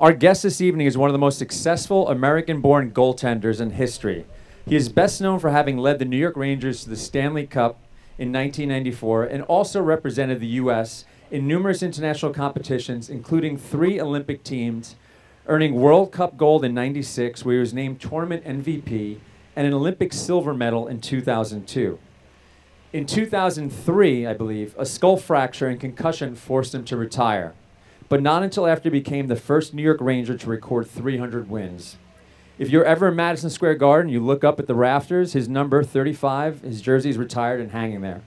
Our guest this evening is one of the most successful American-born goaltenders in history. He is best known for having led the New York Rangers to the Stanley Cup in 1994 and also represented the U.S. in numerous international competitions, including 3 Olympic teams, earning World Cup gold in '96, where he was named tournament MVP, and an Olympic silver medal in 2002. In 2003, I believe, a skull fracture and concussion forced him to retire, but not until after he became the first New York Ranger to record 300 wins. If you're ever in Madison Square Garden, you look up at the rafters, his number 35, his jersey's retired and hanging there.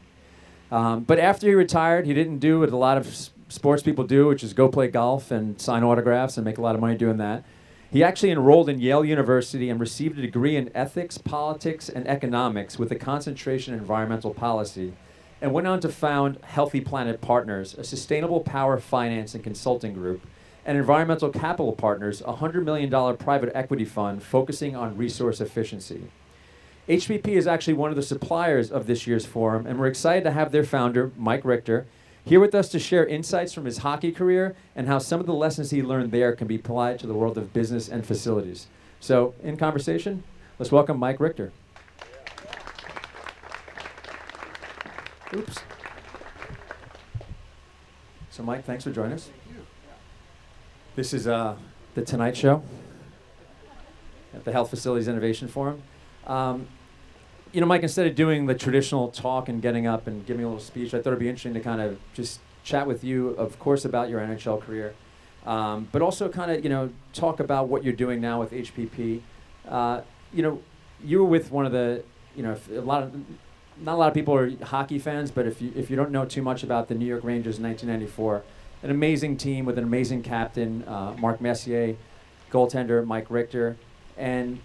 But after he retired, he didn't do what a lot of sports people do, which is go play golf and sign autographs and make a lot of money doing that. He actually enrolled in Yale University and received a degree in ethics, politics, and economics with a concentration in environmental policy, and went on to found Healthy Planet Partners, a sustainable power finance and consulting group, and Environmental Capital Partners, a $100 million private equity fund focusing on resource efficiency. HPP is actually one of the suppliers of this year's forum, and we're excited to have their founder, Mike Richter, here with us to share insights from his hockey career and how some of the lessons he learned there can be applied to the world of business and facilities. So, in conversation, let's welcome Mike Richter. Oops. So, Mike, thanks for joining us. This is The Tonight Show at the Health Facilities Innovation Forum. You know, Mike, instead of doing the traditional talk and getting up and giving a little speech, I thought it'd be interesting to kind of just chat with you, of course, about your NHL career, but also kind of, you know, talk about what you're doing now with HPP. You know, you were with one of the, you know, not a lot of people are hockey fans, but if you don't know too much about the New York Rangers in 1994, an amazing team with an amazing captain, Mark Messier, goaltender Mike Richter, and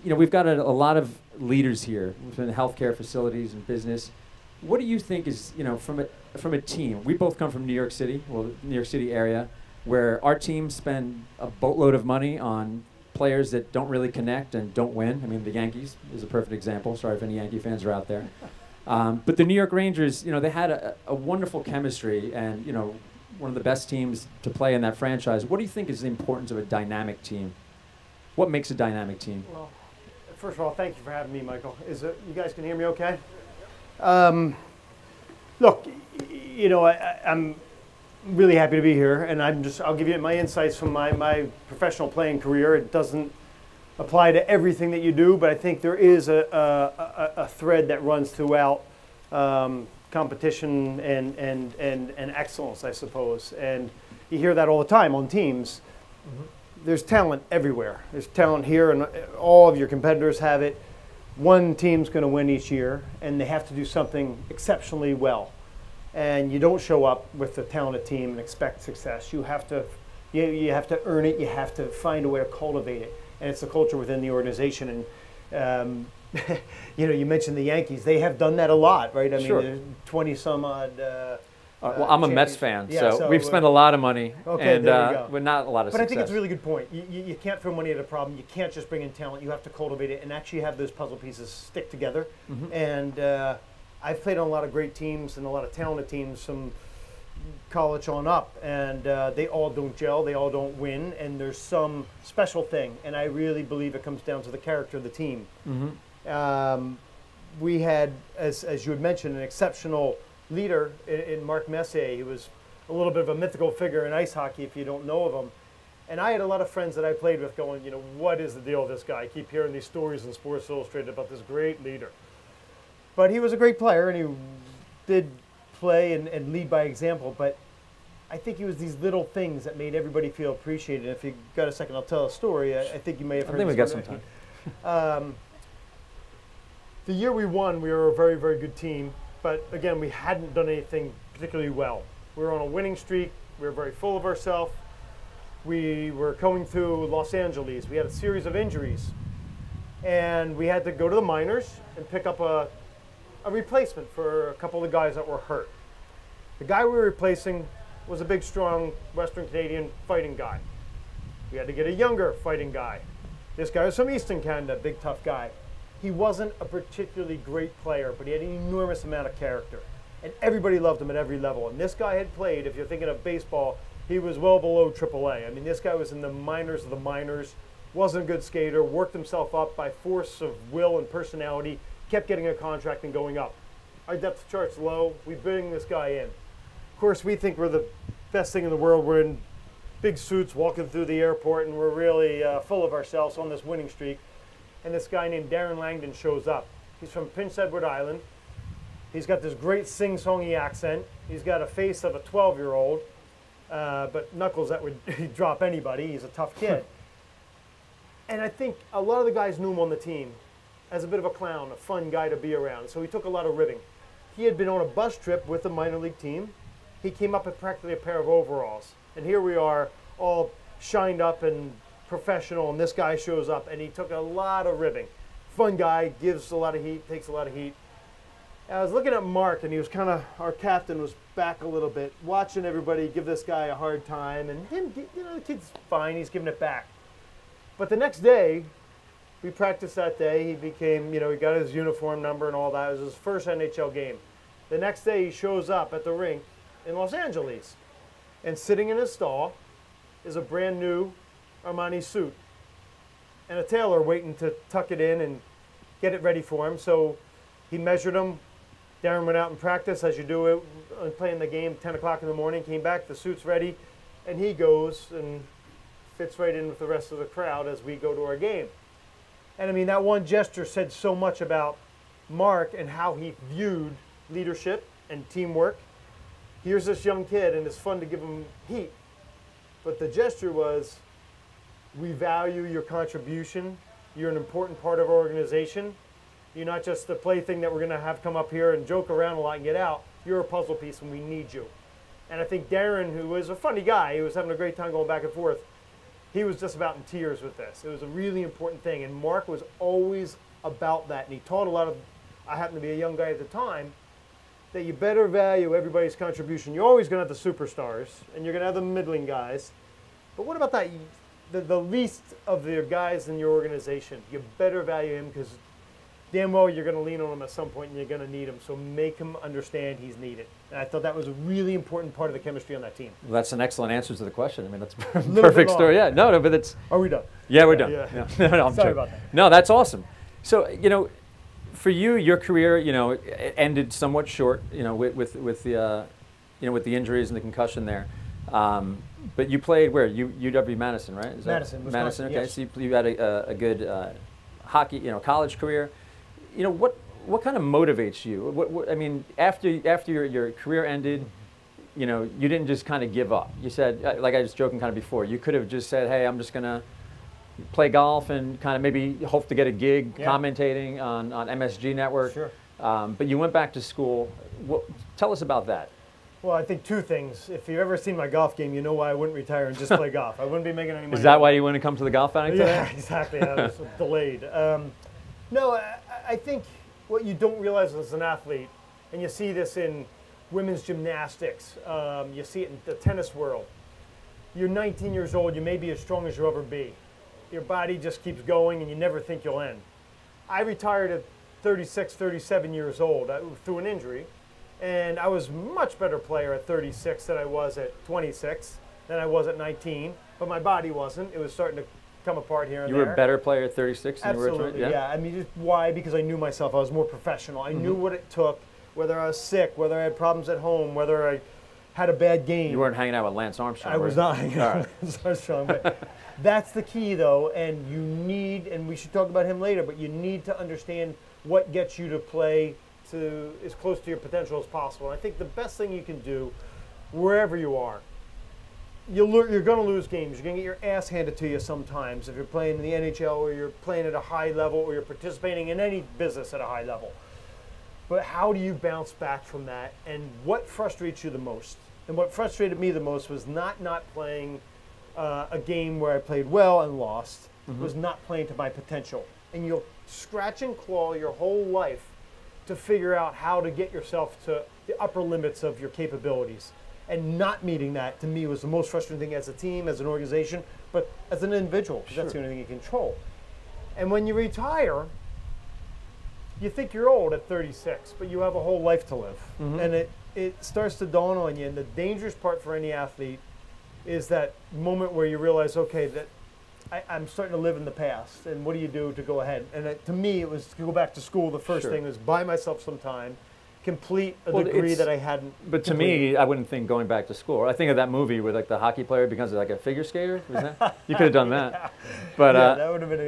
you know, we've got a lot of leaders here within healthcare facilities and business. What do you think is, you know, from a team? We both come from New York City, well, New York City area, where our teams spend a boatload of money on players that don't really connect and don't win. I mean, the Yankees is a perfect example. Sorry if any Yankee fans are out there. But the New York Rangers, you know, they had a wonderful chemistry and, you know, one of the best teams to play in that franchise. What do you think is the importance of a dynamic team? What makes a dynamic team? Well, first of all, thank you for having me, Michael. You guys can hear me okay? Look, you know, I'm really happy to be here, and I'll give you my insights from my professional playing career. It doesn't apply to everything that you do, but I think there is a thread that runs throughout competition and excellence, I suppose. And you hear that all the time on teams. Mm-hmm. There's talent everywhere. There's talent here, and all of your competitors have it. One team's going to win each year, and they have to do something exceptionally well. And you don't show up with a talented team and expect success. You have to earn it. You have to find a way to cultivate it, and it's the culture within the organization. And you know, you mentioned the Yankees. They have done that a lot, right? I mean, there's 20 some odd. Well, I'm a Mets fan, so we've spent a lot of money, and but not a lot of success. I think it's a really good point. You can't throw money at a problem. You can't just bring in talent. You have to cultivate it and actually have those puzzle pieces stick together. Mm-hmm. And I've played on a lot of great teams and a lot of talented teams from college on up, and they all don't gel. They all don't win, and there's some special thing. And I really believe it comes down to the character of the team. Mm-hmm. We had, as you had mentioned, an exceptional leader in Mark Messier. He was a little bit of a mythical figure in ice hockey if you don't know of him. And I had a lot of friends that I played with going, you know, what is the deal with this guy? I keep hearing these stories in Sports Illustrated about this great leader. But he was a great player, and he did play and lead by example. But I think it was these little things that made everybody feel appreciated. If you got a second, I'll tell a story. I think you may have heard. I think we got some time. The year we won, we were a very, very good team. But again, we hadn't done anything particularly well. We were on a winning streak. We were very full of ourselves. We were going through Los Angeles. We had a series of injuries. And we had to go to the minors and pick up a replacement for a couple of the guys that were hurt. The guy we were replacing was a big, strong Western Canadian fighting guy. We had to get a younger fighting guy. This guy was from Eastern Canada, big, tough guy. He wasn't a particularly great player, but he had an enormous amount of character. And everybody loved him at every level. And this guy had played, if you're thinking of baseball, he was well below AAA. I mean, this guy was in the minors of the minors, wasn't a good skater, worked himself up by force of will and personality, kept getting a contract and going up. Our depth chart's low. We bring this guy in. Of course, we think we're the best thing in the world. We're in big suits walking through the airport, and we're really full of ourselves on this winning streak. And this guy named Darren Langdon shows up. He's from Prince Edward Island. He's got this great sing-songy accent. He's got a face of a 12-year-old, but knuckles that would drop anybody. He's a tough kid. And I think a lot of the guys knew him on the team as a bit of a clown, a fun guy to be around. So he took a lot of ribbing. He had been on a bus trip with a minor league team. He came up with practically a pair of overalls. And here we are, all shined up and professional, and this guy shows up, and he took a lot of ribbing. Fun guy, gives a lot of heat, takes a lot of heat. I was looking at Mark, and he was kind of, our captain was back a little bit, watching everybody give this guy a hard time, and him, the kid's fine, he's giving it back. But the next day, we practiced that day, he became, he got his uniform number and all that. It was his first NHL game. The next day, he shows up at the rink in Los Angeles, and sitting in his stall is a brand new Armani suit and a tailor waiting to tuck it in and get it ready for him. So he measured him. Darren went out and practiced as you do it, playing the game 10 o'clock in the morning, came back, the suit's ready, and he goes and fits right in with the rest of the crowd as we go to our game. And I mean, that one gesture said so much about Mark and how he viewed leadership and teamwork. Here's this young kid, and it's fun to give him heat. But the gesture was, we value your contribution. You're an important part of our organization. You're not just the plaything that we're going to have come up here and joke around a lot and get out. You're a puzzle piece, and we need you. And I think Darren, who was a funny guy, he was having a great time going back and forth, he was just about in tears with this. It was a really important thing, and Mark was always about that. And he taught a lot of, I happened to be a young guy at the time, that you better value everybody's contribution. You're always going to have the superstars, and you're going to have the middling guys. But what about that? The least of the guys in your organization, you better value him, because damn well you're going to lean on him at some point and you're going to need him. So make him understand he's needed. And I thought that was a really important part of the chemistry on that team. Well, that's an excellent answer to the question. I mean, that's a perfect story. Yeah, no, but it's. Are we done? Yeah, we're done. Yeah. No, I'm sorry about that. No, that's awesome. So, for you, your career, it ended somewhat short, with the, with the injuries and the concussion there. But you played where? UW-Madison, right? Is Madison. Madison. Okay, yes. so you had a good hockey, college career. What kind of motivates you? What I mean, after your career ended, you didn't just kind of give up. You said, like I was joking kind of before, you could have just said, hey, I'm just gonna play golf and kind of maybe hope to get a gig commentating on MSG Network. Sure. But you went back to school. Tell us about that. Well, I think two things. If you've ever seen my golf game, you know why I wouldn't retire and just play golf. I wouldn't be making any money. Is that why you wouldn't come to the golf outing today? Yeah, exactly. I was delayed. No, I think what you don't realize as an athlete, and you see this in women's gymnastics, you see it in the tennis world. You're 19 years old, you may be as strong as you'll ever be. Your body just keeps going and you never think you'll end. I retired at 36, 37 years old through an injury. And I was a much better player at 36 than I was at 26, than I was at 19. But my body wasn't. It was starting to come apart here and there. You were a better player at 36 than Absolutely, you were at 20? yeah. I mean, why? Because I knew myself. I was more professional. I knew what it took, whether I was sick, whether I had problems at home, whether I had a bad game. You weren't hanging out with Lance Armstrong. I was not hanging out with Lance Armstrong. But that's the key, though. And you need, and we should talk about him later, but you need to understand what gets you to play to as close to your potential as possible. And I think the best thing you can do, wherever you are, you're going to lose games. You're going to get your ass handed to you sometimes if you're playing in the NHL or you're playing at a high level or you're participating in any business at a high level. But how do you bounce back from that? And what frustrates you the most? And what frustrated me the most was not playing a game where I played well and lost. Was not playing to my potential. And you'll scratch and claw your whole life to figure out how to get yourself to the upper limits of your capabilities. And not meeting that, to me, was the most frustrating thing as a team, as an organization, but as an individual, because that's the only thing you control. And when you retire, you think you're old at 36, but you have a whole life to live. And it starts to dawn on you. And the dangerous part for any athlete is that moment where you realize, okay, that I'm starting to live in the past, and what do you do to go ahead? And to me, it was to go back to school. The first thing was buy myself some time, complete a degree that I hadn't. But to me, I wouldn't think going back to school. I think of that movie where like the hockey player becomes like a figure skater. Was that? You could have done that. But that would have been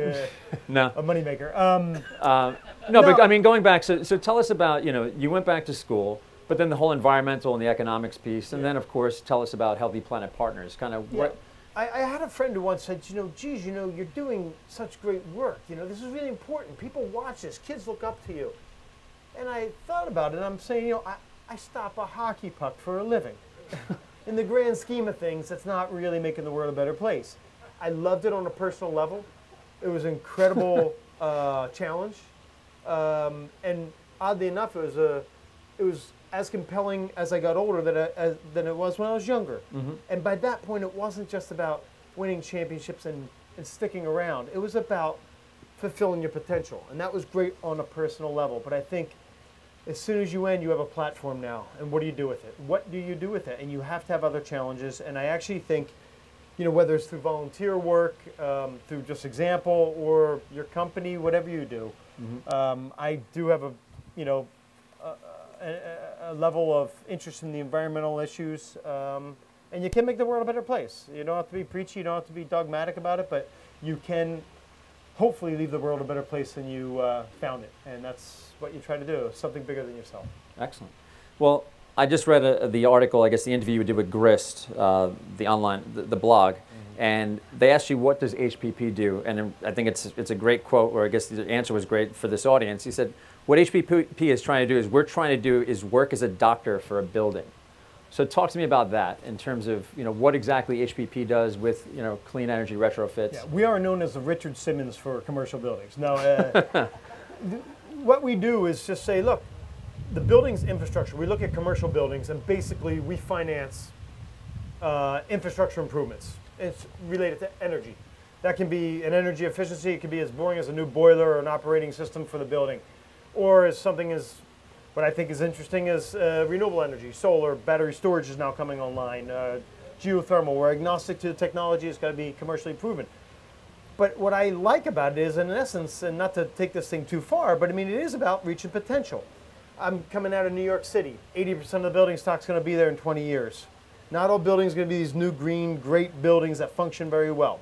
a moneymaker. No, but I mean, going back. So tell us about, you went back to school, but then the whole environmental and the economics piece, and then of course tell us about Healthy Planet Partners. Kind of what. I had a friend who once said, geez, you're doing such great work. This is really important. People watch this. Kids look up to you. And I thought about it, and I'm saying, I stop a hockey puck for a living. In the grand scheme of things, that's not really making the world a better place. I loved it on a personal level. It was an incredible challenge. And oddly enough, it was as compelling as I got older than it was when I was younger. And by that point, it wasn't just about winning championships and sticking around. It was about fulfilling your potential. And that was great on a personal level. But I think as soon as you end, you have a platform now. And what do you do with it? What do you do with it? And you have to have other challenges. And I actually think, whether it's through volunteer work, through just example, or your company, whatever you do, I do have a level of interest in the environmental issues, and you can make the world a better place. You don't have to be preachy, you don't have to be dogmatic about it, but you can hopefully leave the world a better place than you found it, and that's what you try to do, something bigger than yourself. Excellent. Well, I just read the article, I guess the interview you did with Grist, the blog, and they asked you, what does HPP do? And I think it's a great quote, or I guess the answer was great for this audience. He said, what HPP is trying to do is work as a doctor for a building. So talk to me about that in terms of what exactly HPP does with clean energy retrofits. Yeah, we are known as the Richard Simmons for commercial buildings. Now, what we do is just say, look, the building's infrastructure. We look at commercial buildings, and basically we finance infrastructure improvements. It's related to energy. That can be an energy efficiency. It can be as boring as a new boiler or an operating system for the building. Or as something as, what I think is interesting is renewable energy. Solar, battery storage is now coming online. Geothermal, we're agnostic to the technology. It's got to be commercially proven. But what I like about it is, in essence, and not to take this thing too far, but I mean, it is about reaching potential. I'm coming out of New York City. 80% of the building stock's going to be there in 20 years. Not all buildings are going to be these new green, great buildings that function very well.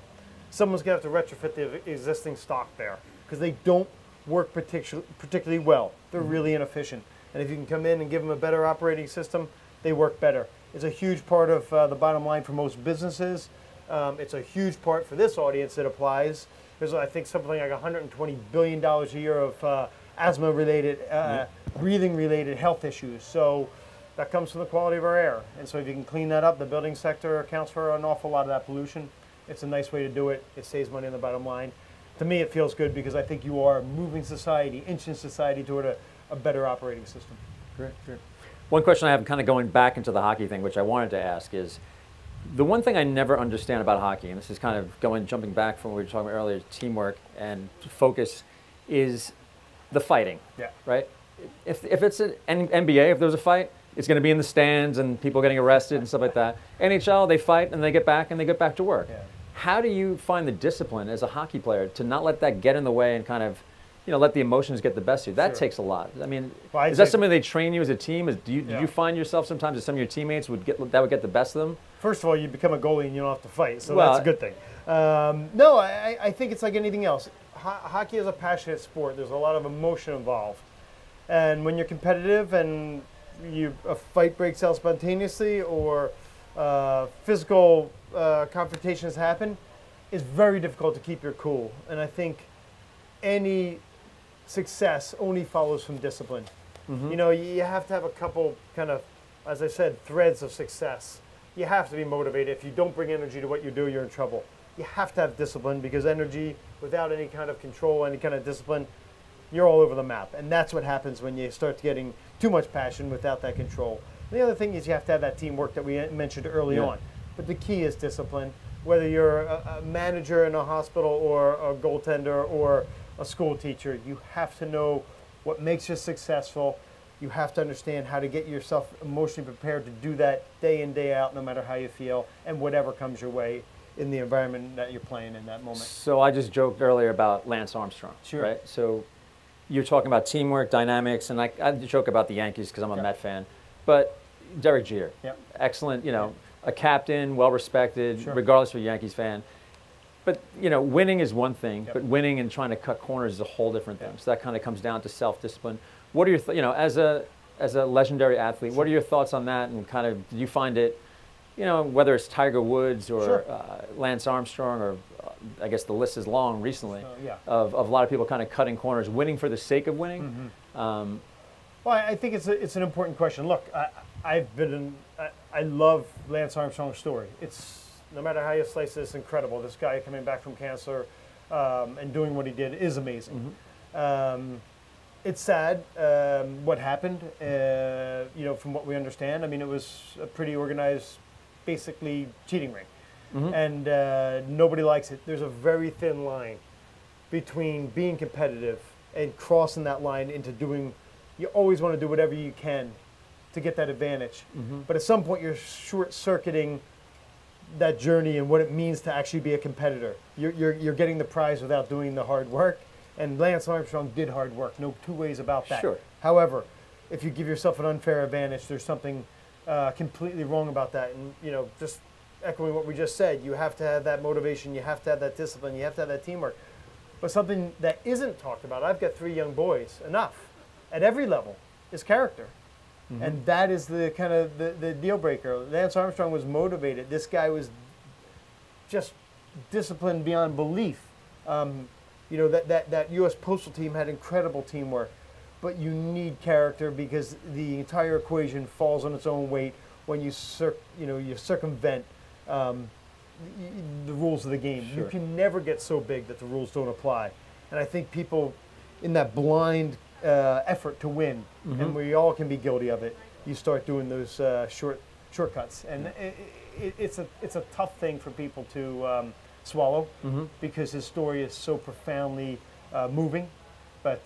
Someone's going to have to retrofit the existing stock there because they don't work particularly well. They're really inefficient. And if you can come in and give them a better operating system, they work better. It's a huge part of the bottom line for most businesses. It's a huge part for this audience that applies. There's, I think, something like $120 billion a year of asthma-related, breathing-related health issues. So that comes from the quality of our air. And so if you can clean that up, the building sector accounts for an awful lot of that pollution. It's a nice way to do it. It saves money on the bottom line. To me, it feels good because I think you are moving society, inching society toward a better operating system. Great. One question I have, kind of going back into the hockey thing, which I wanted to ask, is the one thing I never understand about hockey, and this is kind of jumping back from what we were talking about earlier, teamwork and focus, is the fighting. Yeah. Right? If it's an NBA, if there's a fight, it's going to be in the stands and people getting arrested and stuff like that. NHL, they fight and they get back to work. Yeah. How do you find the discipline as a hockey player to not let that get in the way and kind of, let the emotions get the best of you? That takes a lot. I mean, is that something they train you as a team? Did you find yourself sometimes that some of your teammates would get the best of them? First of all, you become a goalie and you don't have to fight, so that's a good thing. No, I think it's like anything else. Hockey is a passionate sport. There's a lot of emotion involved. And when you're competitive and a fight breaks out spontaneously or physical confrontations happen, it's very difficult to keep your cool. And I think any success only follows from discipline. You have to have a couple kind of, as I said, threads of success. You have to be motivated. If you don't bring energy to what you do, you're in trouble. You have to have discipline, because energy without any kind of control, any kind of discipline, you're all over the map. And that's what happens when you start getting too much passion without that control. And the other thing is you have to have that teamwork that we mentioned early on. But the key is discipline. Whether you're a manager in a hospital or a goaltender or a school teacher, you have to know what makes you successful. You have to understand how to get yourself emotionally prepared to do that day in, day out, no matter how you feel and whatever comes your way in the environment that you're playing in that moment. So I just joked earlier about Lance Armstrong, Sure. right? So you're talking about teamwork, dynamics, and I joke about the Yankees because I'm a Met fan, but Derek Jeter, excellent, a captain, well-respected, regardless of a Yankees fan. But, winning is one thing, but winning and trying to cut corners is a whole different thing. So that kind of comes down to self-discipline. What are your, as a legendary athlete, what are your thoughts on that? And kind of, do you find it, whether it's Tiger Woods or Lance Armstrong, or I guess the list is long recently, of a lot of people kind of cutting corners, winning for the sake of winning? Well, I think it's an important question. Look, I love Lance Armstrong's story. It's, no matter how you slice this, incredible. This guy coming back from cancer and doing what he did is amazing. It's sad what happened, from what we understand. I mean, it was a pretty organized, basically cheating ring. And nobody likes it. There's a very thin line between being competitive and crossing that line into doing, you always want to do whatever you can to get that advantage. But at some point, you're short-circuiting that journey and what it means to actually be a competitor. You're getting the prize without doing the hard work, and Lance Armstrong did hard work. No two ways about that. Sure. However, if you give yourself an unfair advantage, there's something completely wrong about that. And just echoing what we just said, you have to have that motivation, you have to have that discipline, you have to have that teamwork. But something that isn't talked about, I've got 3 young boys, enough, at every level, is character. And that is the kind of the deal breaker. Lance Armstrong was motivated. This guy was just disciplined beyond belief. That U.S. Postal team had incredible teamwork, but you need character because the entire equation falls on its own weight when you circumvent the rules of the game. You can never get so big that the rules don't apply. And I think people in that blind effort to win, and we all can be guilty of it, you start doing those shortcuts. And it's a tough thing for people to swallow because his story is so profoundly moving. But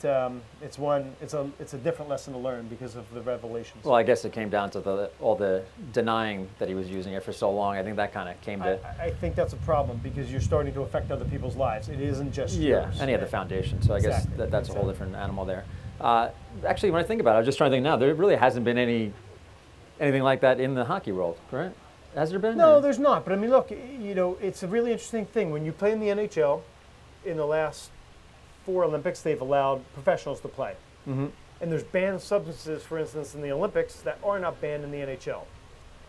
it's a different lesson to learn because of the revelations. Well, I guess it came down to all the denying that he was using it for so long. I think that kind of came to... I think that's a problem because you're starting to affect other people's lives. It isn't just yours. And he had the foundation, so I guess that's a whole different animal there. Actually, when I think about it, I was just trying to think now, there really hasn't been anything like that in the hockey world, right? Has there been? No, there's not. But I mean, look, it's a really interesting thing. When you play in the NHL, in the last 4 Olympics, they've allowed professionals to play. And there's banned substances, for instance, in the Olympics that are not banned in the NHL.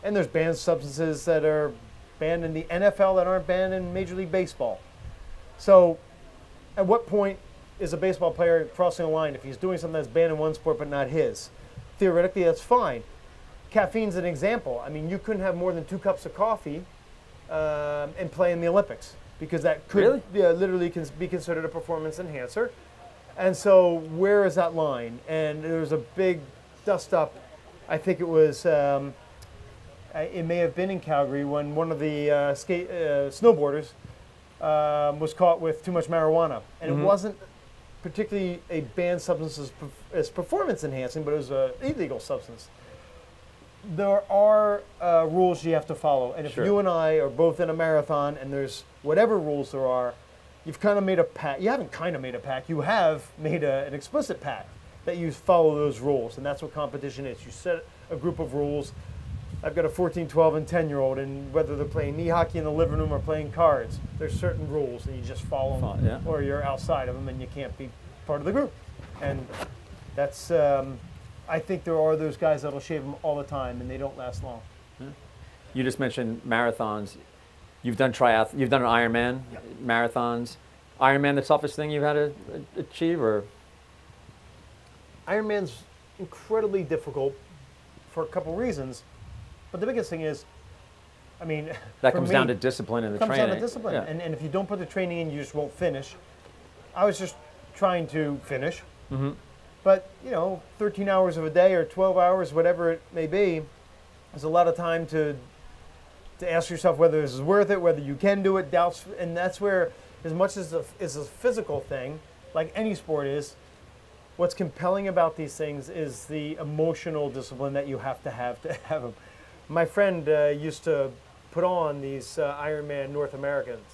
And there's banned substances that are banned in the NFL that aren't banned in Major League Baseball. So at what point is a baseball player crossing a line if he's doing something that's banned in one sport but not his? Theoretically, that's fine. Caffeine's an example. I mean, you couldn't have more than 2 cups of coffee and play in the Olympics, because that could literally be considered a performance enhancer. And so where is that line? And there was a big dust-up. I think it was, it may have been in Calgary, when one of the snowboarders was caught with too much marijuana. And it wasn't particularly a banned substance as performance enhancing, but it was an illegal substance. There are rules you have to follow. And if you and I are both in a marathon and there's whatever rules there are, you've kind of made a pact. You haven't kind of made a pact. You have made an explicit pact that you follow those rules. And that's what competition is. You set a group of rules. I've got a 14, 12, and 10-year-old, and whether they're playing knee hockey in the living room or playing cards, there's certain rules, and you just follow them, or you're outside of them, and you can't be part of the group. And that's, I think there are those guys that'll shave them all the time, and they don't last long. You just mentioned marathons. You've done you've done an Ironman, marathons. Ironman, the toughest thing you've had to achieve, or? Ironman's incredibly difficult for a couple reasons. But the biggest thing is, I mean, that comes down to discipline and the training. It comes down to discipline, and if you don't put the training in, you just won't finish. I was just trying to finish, but 13 hours of a day or 12 hours, whatever it may be, is a lot of time to ask yourself whether this is worth it, whether you can do it. Doubts, and that's where, as much as it's a physical thing, like any sport is, what's compelling about these things is the emotional discipline that you have to have them. My friend used to put on these Ironman North Americans.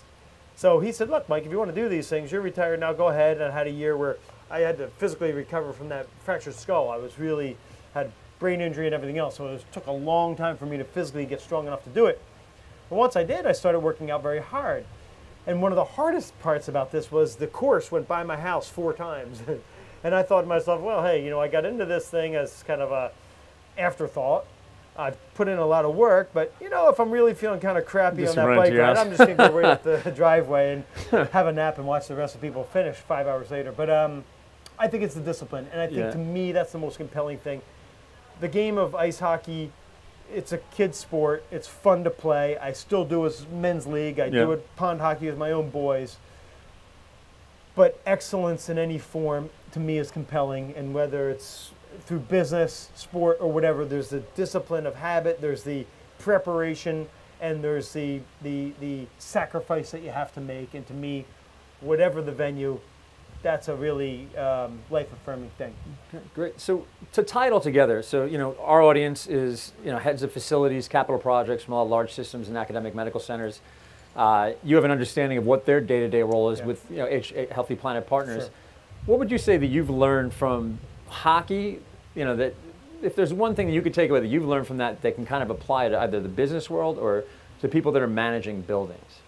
So he said, look, Mike, if you want to do these things, you're retired now, go ahead. And I had a year where I had to physically recover from that fractured skull. I was really, had brain injury and everything else. So it took a long time for me to physically get strong enough to do it. But once I did, I started working out very hard. And one of the hardest parts about this was the course went by my house 4 times. And I thought to myself, well, hey, you know, I got into this thing as kind of a afterthought. I put in a lot of work, but, you know, if I'm really feeling kind of crappy just on that bike ride, I'm just going to go right up the driveway and have a nap and watch the rest of people finish 5 hours later. But I think it's the discipline. And I think to me, that's the most compelling thing. The game of ice hockey, it's a kid's sport. It's fun to play. I still do as men's league. I do it pond hockey with my own boys. But excellence in any form, to me, is compelling. And whether it's through business, sport, or whatever, there's the discipline of habit, there's the preparation, and there's the sacrifice that you have to make. And to me, whatever the venue, that's a really life-affirming thing. Okay, great. So to tie it all together, so, you know, our audience is, you know, heads of facilities, capital projects from all large systems and academic medical centers. You have an understanding of what their day-to-day role is with, you know, Healthy Planet Partners. Sure. What would you say that you've learned from hockey, you know, that if there's one thing that you could take away that you've learned from that can kind of apply to either the business world or to people that are managing buildings?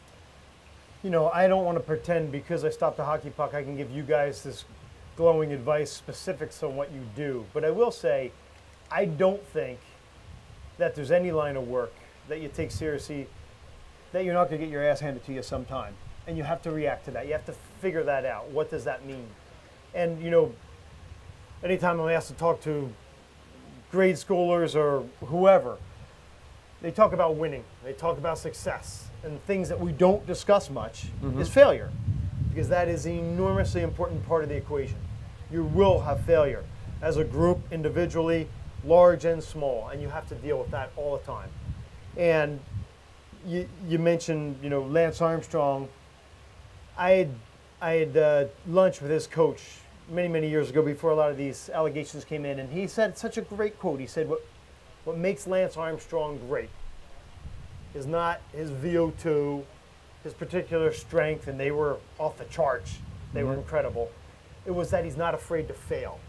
You know, I don't want to pretend because I stopped the hockey puck I can give you guys this glowing advice, specifics on what you do. But I will say, I don't think that there's any line of work that you take seriously that you're not going to get your ass handed to you sometime. And you have to react to that. You have to figure that out. What does that mean? And, you know, anytime I'm asked to talk to grade schoolers or whoever, they talk about winning. They talk about success. And things that we don't discuss much is failure, because that is an enormously important part of the equation. You will have failure as a group, individually, large and small, and you have to deal with that all the time. And you mentioned, you know, Lance Armstrong. I had lunch with his coach many, many years ago before a lot of these allegations came in, and he said such a great quote. He said, what makes Lance Armstrong great is not his VO2, his particular strength, and they were off the charts. They were incredible. It was that he's not afraid to fail.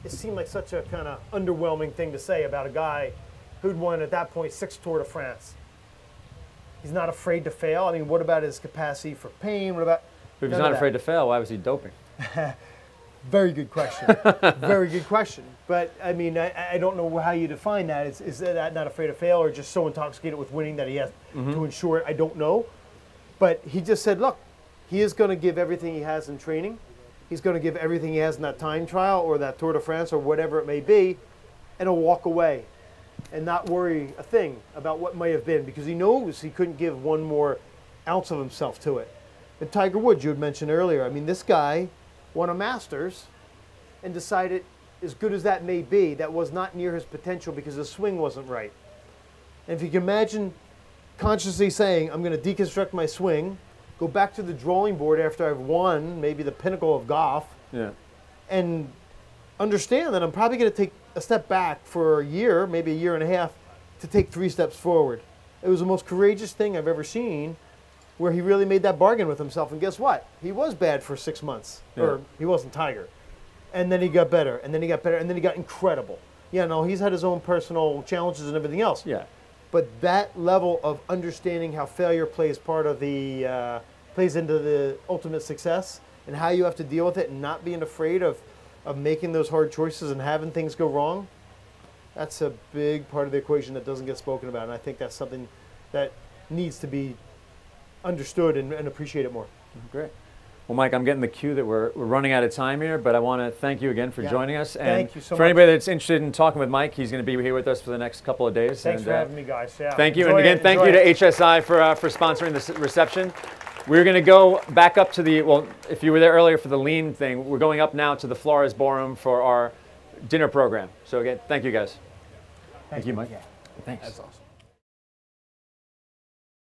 It seemed like such a kind of underwhelming thing to say about a guy who'd won, at that point, 6 Tour de France. He's not afraid to fail. I mean, what about his capacity for pain? What about... If he's not afraid to fail, why was he doping? Very good question. Very good question. But, I mean, I don't know how you define that. Is that not afraid to fail, or just so intoxicated with winning that he has to ensure it? I don't know. But he just said, look, he is going to give everything he has in training. He's going to give everything he has in that time trial or that Tour de France or whatever it may be, and he'll walk away and not worry a thing about what might have been, because he knows he couldn't give one more ounce of himself to it. And Tiger Woods, you had mentioned earlier, I mean, this guy won a Masters and decided, as good as that may be, that was not near his potential because the swing wasn't right. And if you can imagine consciously saying, I'm going to deconstruct my swing, go back to the drawing board after I've won maybe the pinnacle of golf, and understand that I'm probably going to take a step back for a year, maybe a year and a half, to take 3 steps forward. It was the most courageous thing I've ever seen, where he really made that bargain with himself. And guess what? He was bad for 6 months, or he wasn't Tiger. And then he got better, and then he got better, and then he got incredible. Yeah, no, he's had his own personal challenges and everything else. Yeah. But that level of understanding how failure plays part of the, plays into the ultimate success, and how you have to deal with it, and not being afraid of making those hard choices and having things go wrong, that's a big part of the equation that doesn't get spoken about. And I think that's something that needs to be understood and appreciated more. Great. Well, Mike, I'm getting the cue that we're running out of time here, but I want to thank you again for joining us. And thank you so much. For anybody that's interested in talking with Mike, he's going to be here with us for the next couple of days. Thanks for having me, guys. Yeah. Thank you. And again, thank you to HSI for sponsoring this reception. We're going to go back up to the, well, if you were there earlier for the lean thing, we're going up now to the Flores Ballroom for our dinner program. So again, thank you guys. Thank you, Mike. Yeah. Thanks. That's awesome.